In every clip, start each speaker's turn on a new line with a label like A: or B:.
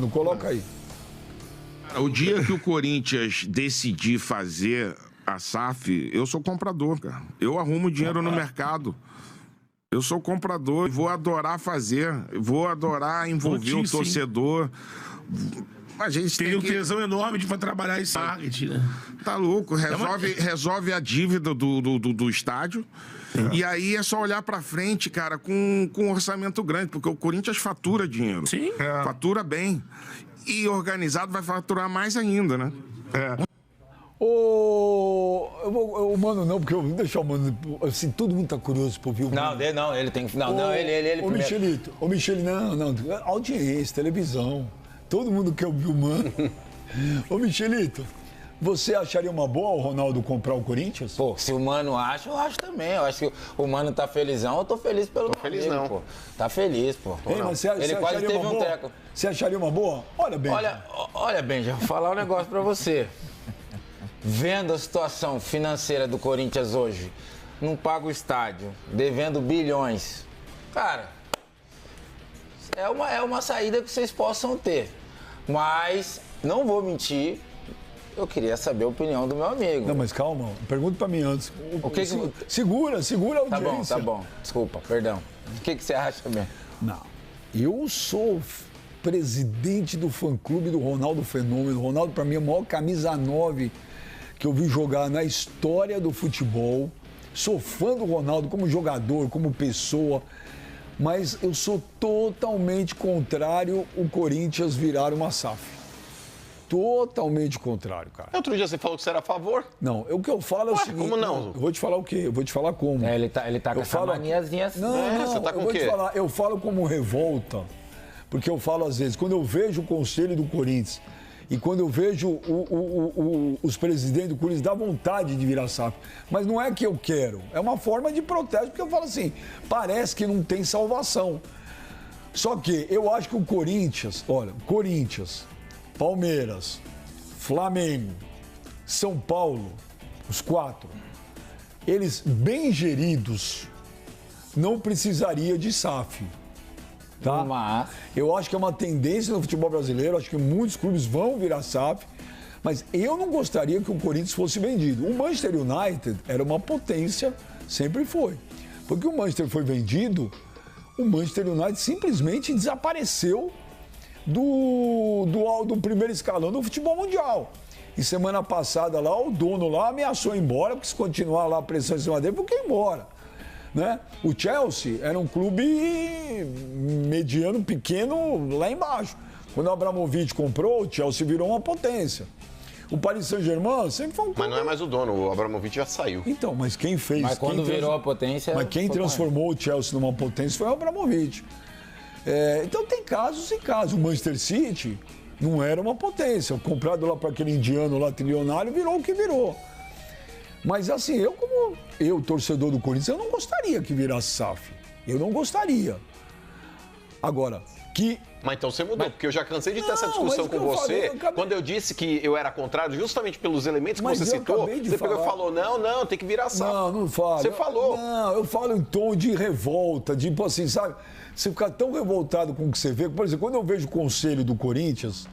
A: Não coloca aí.
B: O dia que o Corinthians decidir fazer a SAF, eu sou comprador, cara. Eu arrumo dinheiro no mercado. Eu sou comprador, vou adorar fazer, vou adorar envolver o torcedor. A gente
C: tem um tesão enorme de trabalhar esse marketing, né?
B: Tá louco, resolve a dívida do estádio. E aí é só olhar pra frente, cara, com um orçamento grande, porque o Corinthians fatura dinheiro.
C: Sim.
B: Fatura bem. E organizado vai faturar mais ainda, né?
A: O Mano não, porque eu vou deixar o Mano. Assim, todo mundo tá curioso por ouvir o Mano.
D: Não, ele tem que. Não, ele
A: Ô, Michelito, não. Audiência, televisão. Todo mundo quer ouvir o Mano. Ô, Michelito, você acharia uma boa o Ronaldo comprar o Corinthians?
D: Pô, se o Mano acha, eu acho também. Eu acho que o Mano tá felizão, eu tô feliz pelo
E: feliz
D: amigo,
E: não.
D: Pô. Tá feliz, pô.
A: Ei, mas
D: ele quase teve um teco.
A: Você acharia uma boa? Olha, Benja.
D: Olha, Benja, vou falar um negócio pra você. Vendo a situação financeira do Corinthians hoje, não paga o estádio, devendo bilhões. Cara, é uma saída que vocês possam ter. Mas, não vou mentir, eu queria saber a opinião do meu amigo.
A: Não, mas calma, pergunta pra mim antes. Segura a audiência.
D: Tá bom. Desculpa, perdão. O que você acha mesmo?
A: Não, eu sou presidente do fã-clube do Ronaldo Fenômeno. O Ronaldo, pra mim, é a maior camisa 9 que eu vi jogar na história do futebol. Sou fã do Ronaldo como jogador, como pessoa, mas eu sou totalmente contrário o Corinthians virar uma SAF. Totalmente contrário, cara.
E: Outro dia você falou que você era a favor?
A: Não, o que eu falo é o seguinte...
E: Como não?
A: Eu vou te falar o quê? Eu vou te falar como.
D: Ele tá com essa maniazinha assim.
A: Não,
E: você tá com
A: eu vou
E: o quê?
A: te falar, eu falo como revolta, porque eu falo às vezes, quando eu vejo o conselho do Corinthians e quando eu vejo os presidentes do Corinthians, dá vontade de virar SAF. Mas não é que eu quero, é uma forma de protesto, porque eu falo assim, parece que não tem salvação. Só que eu acho que o Corinthians, Palmeiras, Flamengo, São Paulo, os 4, eles bem geridos, não precisaria de SAF. Tá?
D: Mas...
A: Eu acho que é uma tendência no futebol brasileiro, acho que muitos clubes vão virar SAF, mas eu não gostaria que o Corinthians fosse vendido. O Manchester United era uma potência, sempre foi. Porque o Manchester foi vendido, o Manchester United simplesmente desapareceu do primeiro escalão do futebol mundial. E semana passada lá, o dono lá ameaçou ir embora, porque se continuar lá a pressão em cima dele, porque ia embora. Né? O Chelsea era um clube mediano, pequeno, lá embaixo. Quando o Abramovich comprou, o Chelsea virou uma potência. O Paris Saint-Germain sempre foi um clube...
E: Mas não é mais o dono, o Abramovich já saiu.
A: Então, mas quem fez...
D: Mas quando virou a potência...
A: Mas quem transformou o Chelsea numa potência foi o Abramovich. Então tem casos e casos. O Manchester City não era uma potência. Comprado lá para aquele indiano lá, trilionário, virou o que virou. Mas assim, eu, torcedor do Corinthians, eu não gostaria que virasse SAF. Eu não gostaria. Agora,
E: Mas então você mudou, porque eu já cansei de ter essa discussão com você. Quando eu disse que eu era contrário, justamente pelos elementos que você citou, você pegou e falou, não, tem que virar SAF.
A: Não falo.
E: Você falou.
A: Não, eu falo em tom de revolta, tipo assim, sabe? Você ficar tão revoltado com o que você vê. Por exemplo, quando eu vejo o conselho do Corinthians,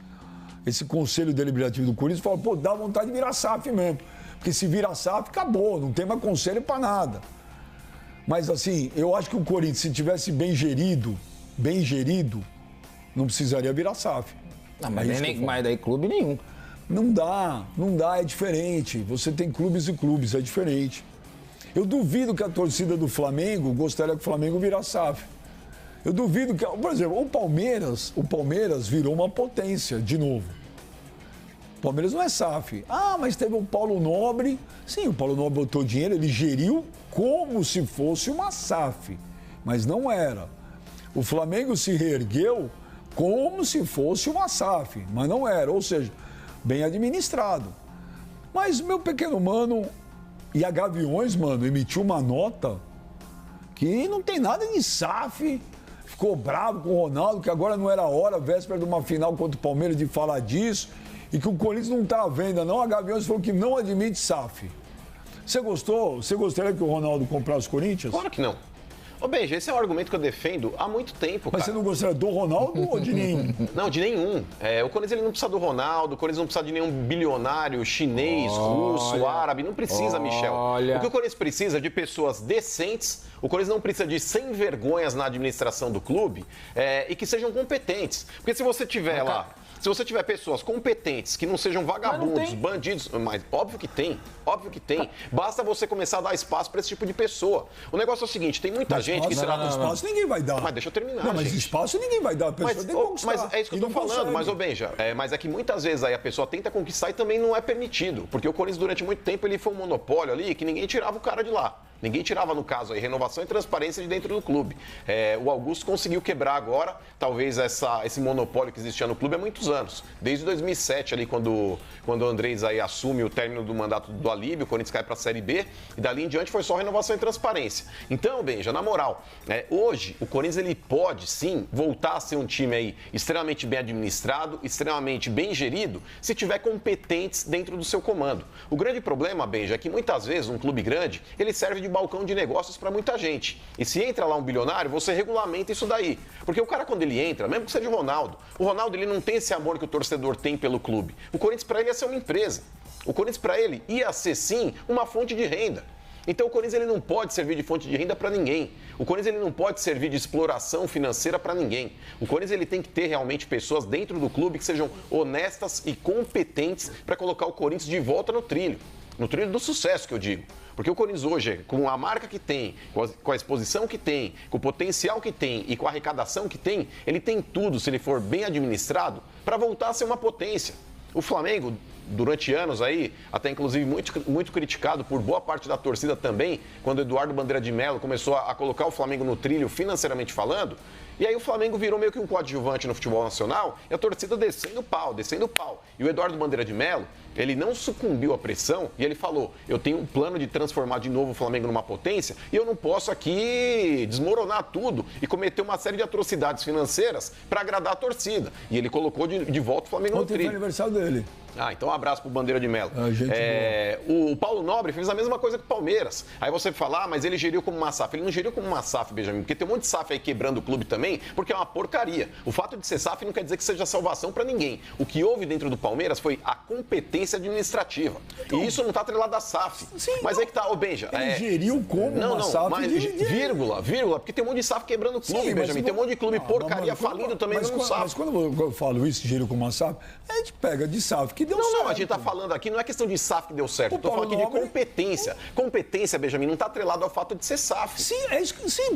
A: esse conselho deliberativo do Corinthians, eu falo, dá vontade de virar SAF mesmo. Porque se vira SAF, acabou, não tem mais conselho para nada. Mas assim, eu acho que o Corinthians, se tivesse bem gerido, não precisaria virar SAF.
D: Não, mas daí clube nenhum.
A: Não dá, é diferente. Você tem clubes e clubes, é diferente. Eu duvido que a torcida do Flamengo gostaria que o Flamengo virasse SAF. Eu duvido que, por exemplo, o Palmeiras virou uma potência de novo. O Palmeiras não é SAF. Mas teve o Paulo Nobre. Sim, o Paulo Nobre botou dinheiro, ele geriu como se fosse uma SAF. Mas não era. O Flamengo se reergueu como se fosse uma SAF. Mas não era. Ou seja, bem administrado. Mas meu pequeno mano e a Gaviões, mano, emitiu uma nota que não tem nada de SAF. Ficou bravo com o Ronaldo, que agora não era a hora, véspera de uma final contra o Palmeiras, de falar disso. E que o Corinthians não está à venda, não. A Gaviões falou que não admite SAF. Você gostou? Você gostaria que o Ronaldo comprasse o Corinthians?
E: Claro que não. Ô, Benja, esse é um argumento que eu defendo há muito tempo,
A: Mas
E: cara.
A: você não gostaria do Ronaldo ou de nenhum?
E: Não, de nenhum. O Corinthians ele não precisa do Ronaldo, o Corinthians não precisa de nenhum bilionário chinês, russo, árabe. Não precisa, Michel. O que o Corinthians precisa é de pessoas decentes. O Corinthians não precisa de sem vergonhas na administração do clube e que sejam competentes. Porque se você tiver lá... Se você tiver pessoas competentes, que não sejam vagabundos, bandidos, mas óbvio que tem. Basta você começar a dar espaço para esse tipo de pessoa. O negócio é o seguinte, tem muita gente que será...
A: Espaço ninguém vai dar.
E: Mas deixa eu terminar,
A: não, mas
E: gente.
A: Espaço ninguém vai dar. A pessoa tem que conquistar.
E: Mas é isso que eu tô falando, mas, ô Benja, mas é que muitas vezes aí a pessoa tenta conquistar e também não é permitido. Porque o Corinthians, durante muito tempo, ele foi um monopólio ali que ninguém tirava o cara de lá. Ninguém tirava, no caso aí, renovação e transparência de dentro do clube. O Augusto conseguiu quebrar agora, talvez esse monopólio que existia no clube há muitos anos. Desde 2007, ali, quando o Andrés aí assume o término do mandato do Alíbio, o Corinthians cai para a Série B, e dali em diante foi só renovação e transparência. Então, Benja, na moral, hoje o Corinthians ele pode, sim, voltar a ser um time aí extremamente bem administrado, extremamente bem gerido, se tiver competentes dentro do seu comando. O grande problema, Benja, é que muitas vezes um clube grande, ele serve de balcão de negócios para muita gente. E se entra lá um bilionário, você regulamenta isso daí. Porque o cara, quando ele entra, mesmo que seja o Ronaldo ele não tem esse amor que o torcedor tem pelo clube. O Corinthians, para ele, ia ser uma empresa. O Corinthians, para ele, ia ser, sim, uma fonte de renda. Então o Corinthians ele não pode servir de fonte de renda para ninguém. O Corinthians ele não pode servir de exploração financeira para ninguém. O Corinthians ele tem que ter realmente pessoas dentro do clube que sejam honestas e competentes para colocar o Corinthians de volta no trilho do sucesso, que eu digo. Porque o Corinthians hoje, com a marca que tem, com a exposição que tem, com o potencial que tem e com a arrecadação que tem, ele tem tudo, se ele for bem administrado, para voltar a ser uma potência. O Flamengo, durante anos aí, até inclusive muito criticado por boa parte da torcida também, quando o Eduardo Bandeira de Mello começou a colocar o Flamengo no trilho financeiramente falando, e aí o Flamengo virou meio que um coadjuvante no futebol nacional e a torcida descendo o pau. E o Eduardo Bandeira de Mello, ele não sucumbiu à pressão e ele falou, eu tenho um plano de transformar de novo o Flamengo numa potência e eu não posso aqui desmoronar tudo e cometer uma série de atrocidades financeiras para agradar a torcida. E ele colocou de volta o Flamengo no trilho.
A: Ontem foi aniversário dele.
E: Então um abraço pro Bandeira de Mello. O Paulo Nobre fez a mesma coisa que o Palmeiras. Aí você fala, mas ele geriu como uma SAF. Ele não geriu como uma SAF, Benjamin, porque tem um monte de SAF aí quebrando o clube também, porque é uma porcaria. O fato de ser SAF não quer dizer que seja salvação para ninguém. O que houve dentro do Palmeiras foi a competência administrativa. Então, e isso não tá atrelado à SAF. Sim, mas aí que tá, Benja.
A: Ele geriu como uma SAF.
E: Mas, vírgula, porque tem um monte de SAF quebrando o clube, Benjamin. Tem um monte de clube porcaria falindo também no SAF.
A: Mas quando eu falo isso, geriu como uma SAF, a gente pega de SAF que deu certo.
E: Não, a gente tá falando aqui, não é questão de SAF que deu certo, eu tô falando aqui de competência. Competência, Benjamin, não tá atrelado ao fato de ser SAF.
A: Sim,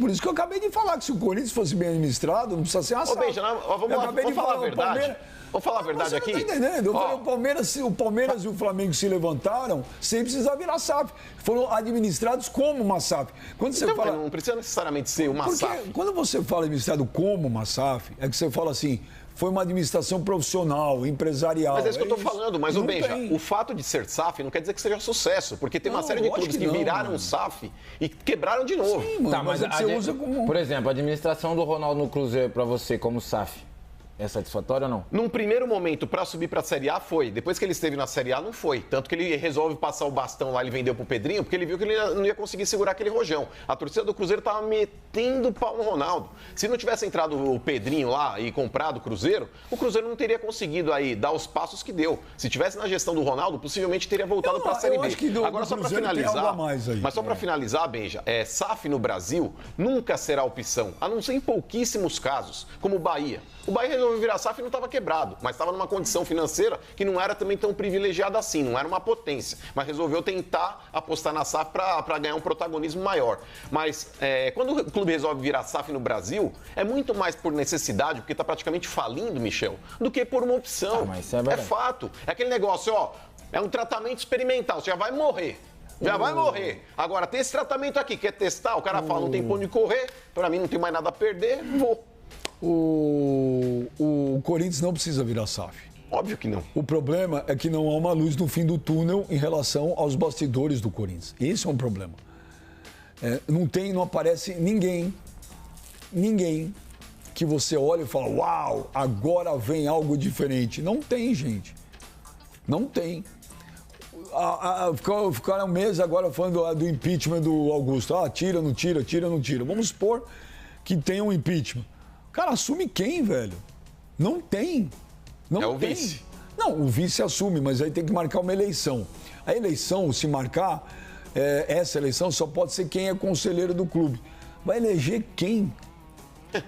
A: por isso que eu acabei de falar, que se o Corinthians fosse bem administrado, não precisa ser uma SAF.
E: Benjamin, vamos falar a verdade. Vamos falar a verdade aqui?
A: Você não tá entendendo? Eu falei, o Palmeiras e o Flamengo se levantaram sem precisar virar SAF. Foram administrados como uma SAF. Quando você fala...
E: Não precisa necessariamente ser uma SAF.
A: Porque quando você fala administrado como uma SAF, é que você fala assim... Foi uma administração profissional, empresarial.
E: Mas é isso que eu estou falando. Mas, Benja, o fato de ser SAF não quer dizer que seja sucesso. Porque tem uma série de clubes que viraram SAF e quebraram de novo.
A: Sim, mano, mas você usa como...
D: Por exemplo, a administração do Ronaldo no Cruzeiro para você como SAF. É satisfatório ou não?
E: Num primeiro momento, para subir para a Série A, foi. Depois que ele esteve na Série A, não foi. Tanto que ele resolve passar o bastão lá, ele vendeu pro Pedrinho, porque ele viu que ele não ia conseguir segurar aquele rojão. A torcida do Cruzeiro tava metendo o pau no Ronaldo. Se não tivesse entrado o Pedrinho lá e comprado o Cruzeiro não teria conseguido aí dar os passos que deu. Se tivesse na gestão do Ronaldo, possivelmente teria voltado para a Série B. Agora, só para finalizar, mas só para finalizar, Benja, SAF no Brasil nunca será opção, a não ser em pouquíssimos casos, como o Bahia. O Bahia resolveu virar SAF e não estava quebrado, mas estava numa condição financeira que não era também tão privilegiada assim, não era uma potência, mas resolveu tentar apostar na SAF para ganhar um protagonismo maior. Mas quando o clube resolve virar SAF no Brasil, é muito mais por necessidade, porque está praticamente falindo, Michel, do que por uma opção.
D: Mas é
E: fato. É aquele negócio, é um tratamento experimental, você já vai morrer. Vai morrer. Agora, tem esse tratamento aqui, quer testar? O cara fala, não tem pra onde correr, para mim não tem mais nada a perder, vou.
A: O Corinthians não precisa virar SAF.
E: Óbvio que não.
A: O problema é que não há uma luz no fim do túnel em relação aos bastidores do Corinthians. Esse é um problema. Não aparece ninguém que você olha e fala, uau, agora vem algo diferente. Não tem, gente. Não tem. Ficaram um mês agora falando do impeachment do Augusto. Tira, não tira, tira, não tira. Vamos supor que tenha um impeachment. Cara, assume quem, velho? Não tem. Não
E: o
A: tem.
E: vice.
A: Não, o vice assume, mas aí tem que marcar uma eleição. A eleição, se marcar, essa eleição só pode ser quem é conselheiro do clube. Vai eleger quem?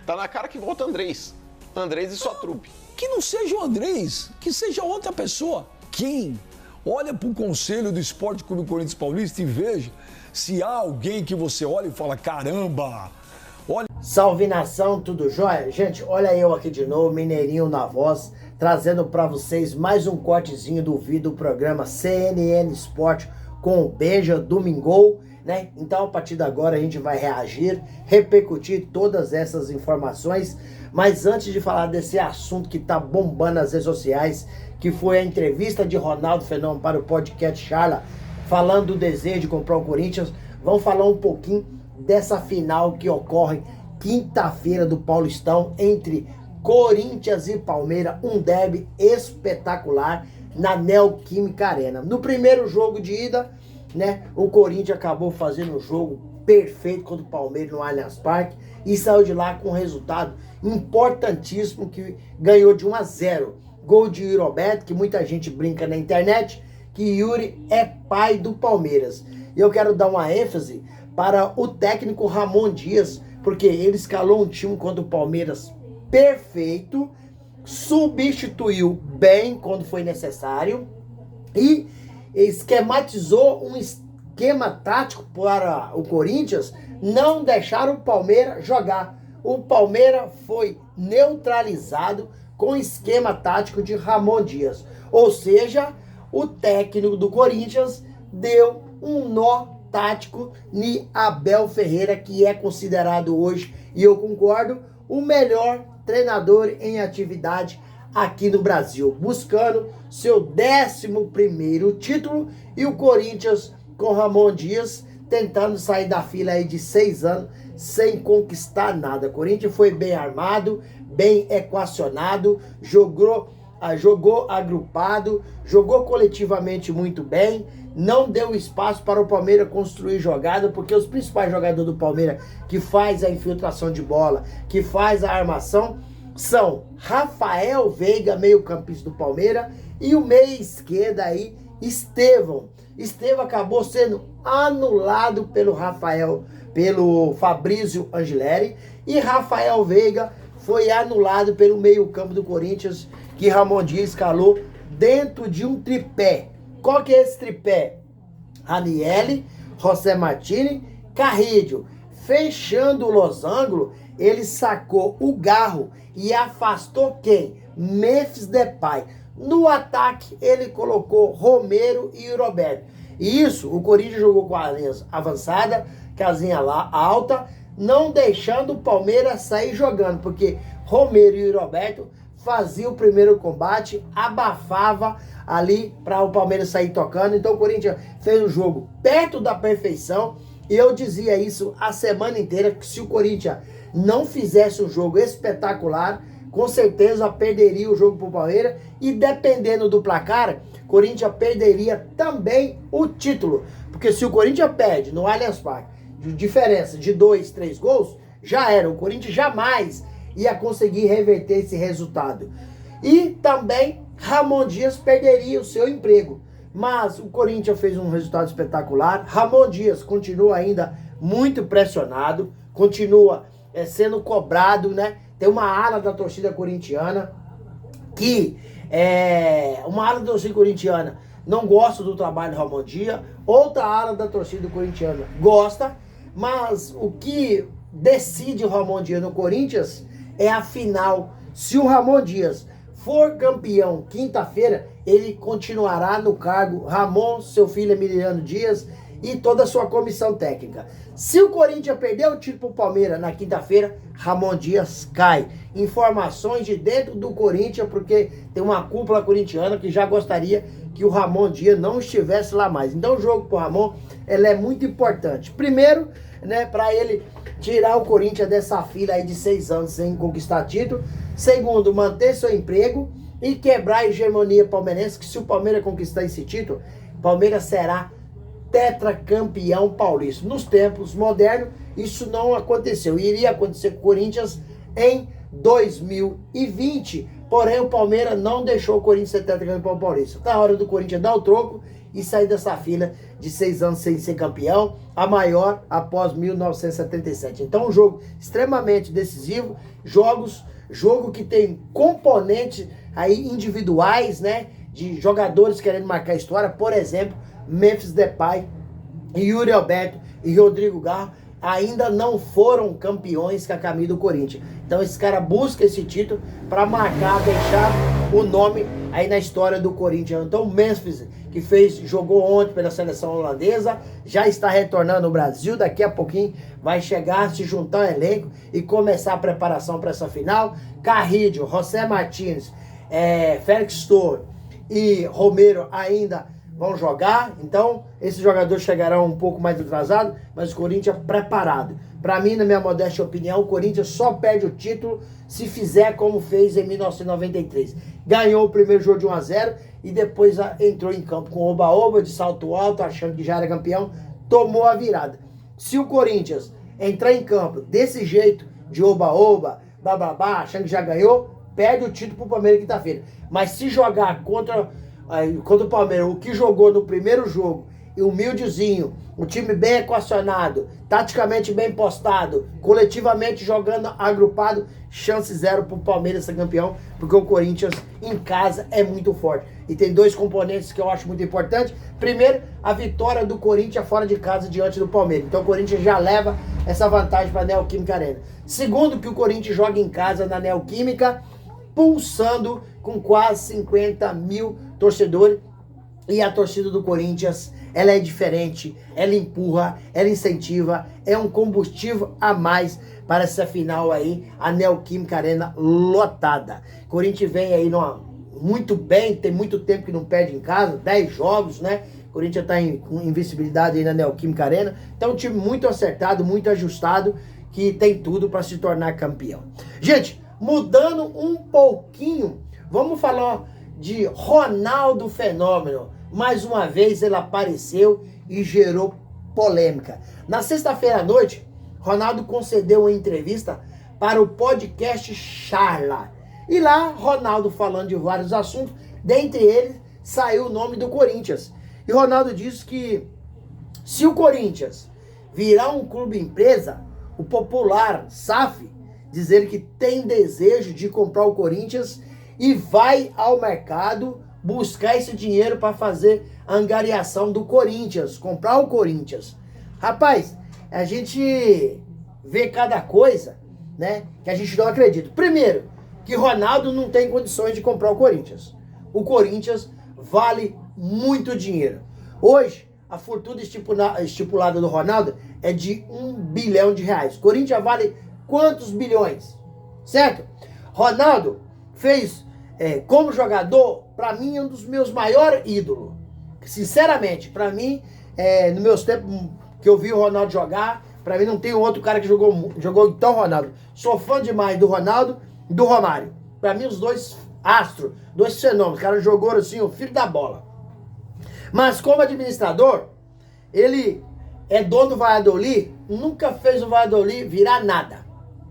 E: Tá na cara que volta Andrés. Andrés e sua trupe.
A: Que não seja o Andrés, que seja outra pessoa. Quem? Olha para o Conselho do Esporte Clube Corinthians Paulista e veja se há alguém que você olha e fala, caramba, olha...
F: Salve nação, tudo jóia? Gente, olha eu aqui de novo, Mineirinho na voz, trazendo para vocês mais um cortezinho do vídeo do programa CNN Esporte com o Benja Domingol, né? Então, a partir de agora, a gente vai reagir, repercutir todas essas informações. Mas antes de falar desse assunto que tá bombando nas redes sociais, que foi a entrevista de Ronaldo Fenômeno para o podcast Charla, falando do desejo de comprar o Corinthians, vamos falar um pouquinho dessa final que ocorre quinta-feira do Paulistão entre Corinthians e Palmeiras, um derby espetacular na Neoquímica Arena. No primeiro jogo de ida, né, o Corinthians acabou fazendo um jogo perfeito contra o Palmeiras no Allianz Parque e saiu de lá com um resultado importantíssimo que ganhou de 1-0. Gol de Yuri Alberto, que muita gente brinca na internet, que Yuri é pai do Palmeiras. E eu quero dar uma ênfase para o técnico Ramon Dias, porque ele escalou um time contra o Palmeiras perfeito, substituiu bem quando foi necessário e esquematizou um esquema tático para o Corinthians não deixar o Palmeiras jogar. O Palmeiras foi neutralizado com o esquema tático de Ramon Dias. Ou seja, o técnico do Corinthians deu um nó tático em Abel Ferreira, que é considerado hoje, e eu concordo, o melhor treinador em atividade aqui no Brasil, buscando seu 11º título, e o Corinthians com Ramon Dias tentando sair da fila aí de 6 anos sem conquistar nada. O Corinthians foi bem armado, bem equacionado, jogou agrupado, jogou coletivamente muito bem, não deu espaço para o Palmeiras construir jogada, porque os principais jogadores do Palmeiras que faz a infiltração de bola, que faz a armação, são Rafael Veiga, meio campista do Palmeiras, e o meia esquerda aí, Estevão. Estevão acabou sendo anulado pelo Fabrício Angeleri, e Rafael Veiga foi anulado pelo meio campo do Corinthians, que Ramon Dias escalou dentro de um tripé. Qual que é esse tripé? Ranieri, José Martini, Carrillo. Fechando o losango, ele sacou o Garro e afastou quem? Memphis Depay. No ataque, ele colocou Romero e Roberto. E isso, o Corinthians jogou com a linha avançada, casinha lá alta, não deixando o Palmeiras sair jogando, porque Romero e Roberto faziam o primeiro combate, abafava ali para o Palmeiras sair tocando. Então o Corinthians fez um jogo perto da perfeição, e eu dizia isso a semana inteira, que se o Corinthians não fizesse um jogo espetacular, com certeza perderia o jogo para o Palmeiras, e dependendo do placar, o Corinthians perderia também o título, porque se o Corinthians perde no Allianz Parque, de diferença de 2, 3 gols, já era, o Corinthians jamais ia conseguir reverter esse resultado. E também Ramon Dias perderia o seu emprego. Mas o Corinthians fez um resultado espetacular. Ramon Dias continua ainda muito pressionado, continua sendo cobrado, né? Tem uma ala da torcida corintiana que não gosta do trabalho do Ramon Dias, outra ala da torcida corintiana gosta, mas o que decide o Ramon Dias no Corinthians é a final. Se o Ramon Dias for campeão quinta-feira, ele continuará no cargo, Ramon, seu filho Emiliano Dias e toda a sua comissão técnica. Se o Corinthians perder o título pro Palmeiras na quinta-feira, Ramon Dias cai. Informações de dentro do Corinthians, porque tem uma cúpula corintiana que já gostaria que o Ramon Dias não estivesse lá mais. Então o jogo pro Ramon, ele é muito importante. Primeiro, né, para ele tirar o Corinthians dessa fila aí de 6 anos sem conquistar título. Segundo, manter seu emprego e quebrar a hegemonia palmeirense, que se o Palmeiras conquistar esse título, Palmeiras será tetracampeão paulista. Nos tempos modernos, isso não aconteceu. Iria acontecer com o Corinthians em 2020. Porém, o Palmeiras não deixou o Corinthians ser tetracampeão paulista. Tá na hora do Corinthians dar o troco e sair dessa fila de 6 anos sem ser campeão, a maior após 1977. Então, um jogo extremamente decisivo, jogo que tem componentes aí individuais, né, de jogadores querendo marcar história, por exemplo, Memphis Depay, Yuri Alberto e Rodrigo Garro ainda não foram campeões com a camisa do Corinthians. Então esse cara busca esse título para marcar, deixar o nome aí na história do Corinthians. Então o Memphis, que jogou ontem pela seleção holandesa, já está retornando ao Brasil, daqui a pouquinho vai chegar, se juntar ao elenco e começar a preparação para essa final. Carrillo, José Martins, Félix Torres e Romero ainda vão jogar, então esses jogadores chegarão um pouco mais atrasados, mas o Corinthians preparado. Para mim, na minha modesta opinião, o Corinthians só perde o título se fizer como fez em 1993. Ganhou o primeiro jogo de 1-0 e depois entrou em campo com oba-oba, de salto alto, achando que já era campeão, tomou a virada. Se o Corinthians entrar em campo desse jeito, de oba-oba, bababá, achando que já ganhou, perde o título pro Palmeiras quinta-feira. Mas se jogar contra o Palmeiras, o que jogou no primeiro jogo, e humildezinho, um time bem equacionado, taticamente bem postado, coletivamente jogando agrupado, chance zero pro Palmeiras ser campeão, porque o Corinthians em casa é muito forte. E tem dois componentes que eu acho muito importantes. Primeiro, a vitória do Corinthians fora de casa diante do Palmeiras. Então o Corinthians já leva essa vantagem para a Neoquímica Arena. Segundo, que o Corinthians joga em casa na Neoquímica, pulsando com quase 50 mil torcedores, e a torcida do Corinthians, ela é diferente, ela empurra, ela incentiva, é um combustível a mais para essa final aí, a Neoquímica Arena lotada. Corinthians vem aí muito bem, tem muito tempo que não perde em casa, 10 jogos, né? Corinthians está com invencibilidade aí na Neoquímica Arena, então um time muito acertado, muito ajustado, que tem tudo para se tornar campeão. Gente, mudando um pouquinho, vamos falar de Ronaldo Fenômeno. Mais uma vez ele apareceu e gerou polêmica. Na sexta-feira à noite, Ronaldo concedeu uma entrevista para o podcast Charla. E lá, Ronaldo falando de vários assuntos, dentre eles saiu o nome do Corinthians. E Ronaldo disse que se o Corinthians virar um clube empresa, o popular SAF, diz ele que tem desejo de comprar o Corinthians e vai ao mercado buscar esse dinheiro para fazer a angariação do Corinthians, comprar o Corinthians. Rapaz, a gente vê cada coisa, né, que a gente não acredita. Primeiro, que Ronaldo não tem condições de comprar o Corinthians. O Corinthians vale muito dinheiro. Hoje, a fortuna estipulada do Ronaldo é de R$1 bilhão. Corinthians vale quantos bilhões? Certo? Ronaldo fez, como jogador, para mim, um dos meus maiores ídolos. Sinceramente, para mim, nos meus tempos que eu vi o Ronaldo jogar, para mim não tem outro cara que jogou tão Ronaldo. Sou fã demais do Ronaldo e do Romário. Para mim, os dois astros, dois fenômenos. O cara jogou assim, o filho da bola. Mas como administrador, ele é dono do Valladolid, nunca fez o Valladolid virar nada.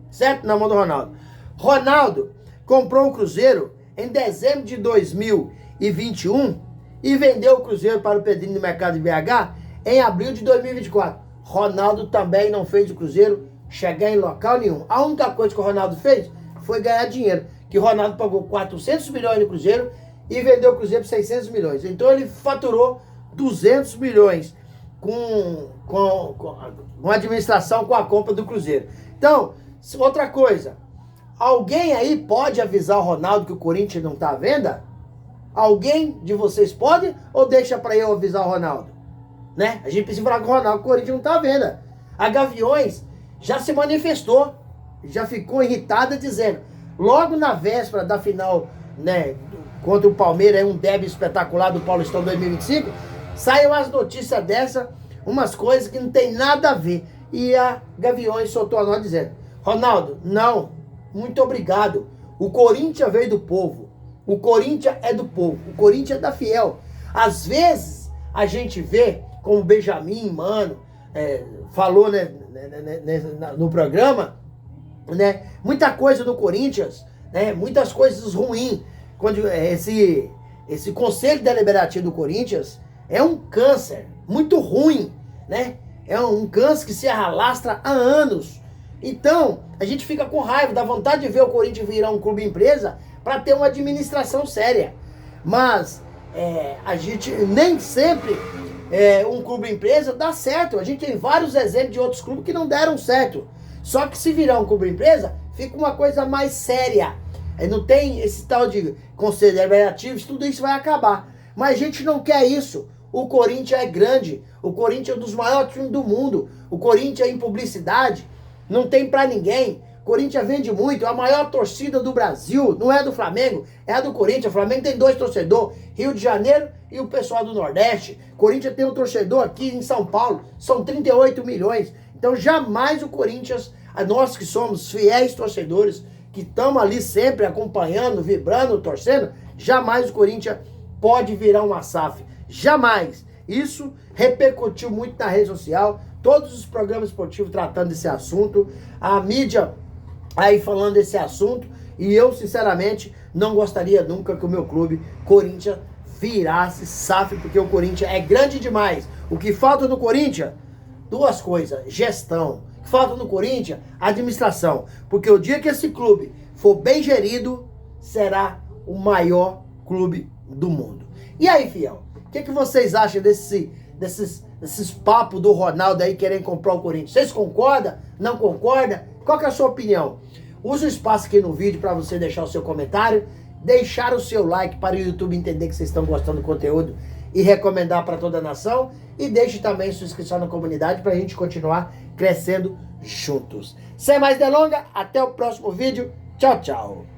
F: Certo? Na mão do Ronaldo. Ronaldo comprou o Cruzeiro em dezembro de 2021 e vendeu o Cruzeiro para o Pedrinho no mercado de BH em abril de 2024. Ronaldo também não fez o Cruzeiro chegar em local nenhum. A única coisa que o Ronaldo fez foi ganhar dinheiro. Que o Ronaldo pagou 400 milhões no Cruzeiro e vendeu o Cruzeiro por 600 milhões. Então ele faturou 200 milhões com a administração, com a compra do Cruzeiro. Então, outra coisa, alguém aí pode avisar o Ronaldo que o Corinthians não está à venda? Alguém de vocês pode ou deixa para eu avisar o Ronaldo? Né? A gente precisa falar com o Ronaldo que o Corinthians não está à venda. A Gaviões já se manifestou, já ficou irritada dizendo, logo na véspera da final, né, contra o Palmeiras, é um derby espetacular do Paulistão 2025, saiu as notícias dessa, umas coisas que não tem nada a ver. E a Gaviões soltou a nota dizendo, Ronaldo, não, muito obrigado. O Corinthians veio do povo. O Corinthians é do povo. O Corinthians é da fiel. Às vezes, a gente vê, como o Benjamin, mano, falou, né, no programa, né, muita coisa do Corinthians, né, muitas coisas ruins. Quando esse Conselho Deliberativo do Corinthians é um câncer muito ruim, né? É um câncer que se arrastra há anos. Então, a gente fica com raiva, dá vontade de ver o Corinthians virar um clube empresa para ter uma administração séria. Mas a gente nem sempre um clube empresa dá certo. A gente tem vários exemplos de outros clubes que não deram certo. Só que se virar um clube empresa, fica uma coisa mais séria. Não tem esse tal de conselho deliberativo, tudo isso vai acabar. Mas a gente não quer isso. O Corinthians é grande. O Corinthians é um dos maiores times do mundo. O Corinthians em publicidade não tem pra ninguém. O Corinthians vende muito. A maior torcida do Brasil não é do Flamengo, é a do Corinthians. O Flamengo tem 2 torcedores, Rio de Janeiro e o pessoal do Nordeste. O Corinthians tem um torcedor aqui em São Paulo, são 38 milhões. Então jamais o Corinthians, nós que somos fiéis torcedores, que estamos ali sempre acompanhando, vibrando, torcendo, jamais o Corinthians pode virar uma SAF. Jamais. Isso repercutiu muito na rede social, todos os programas esportivos tratando desse assunto, a mídia aí falando desse assunto, e eu, sinceramente, não gostaria nunca que o meu clube, Corinthians, virasse SAF, porque o Corinthians é grande demais. O que falta no Corinthians? 2 coisas, gestão. O que falta no Corinthians? Administração. Porque o dia que esse clube for bem gerido, será o maior clube do mundo. E aí, fiel? O que vocês acham desses papos do Ronaldo aí querendo comprar o Corinthians? Vocês concordam? Não concordam? Qual que é a sua opinião? Use o espaço aqui no vídeo para você deixar o seu comentário, deixar o seu like para o YouTube entender que vocês estão gostando do conteúdo e recomendar para toda a nação. E deixe também sua inscrição na comunidade para a gente continuar crescendo juntos. Sem mais delongas, até o próximo vídeo. Tchau, tchau.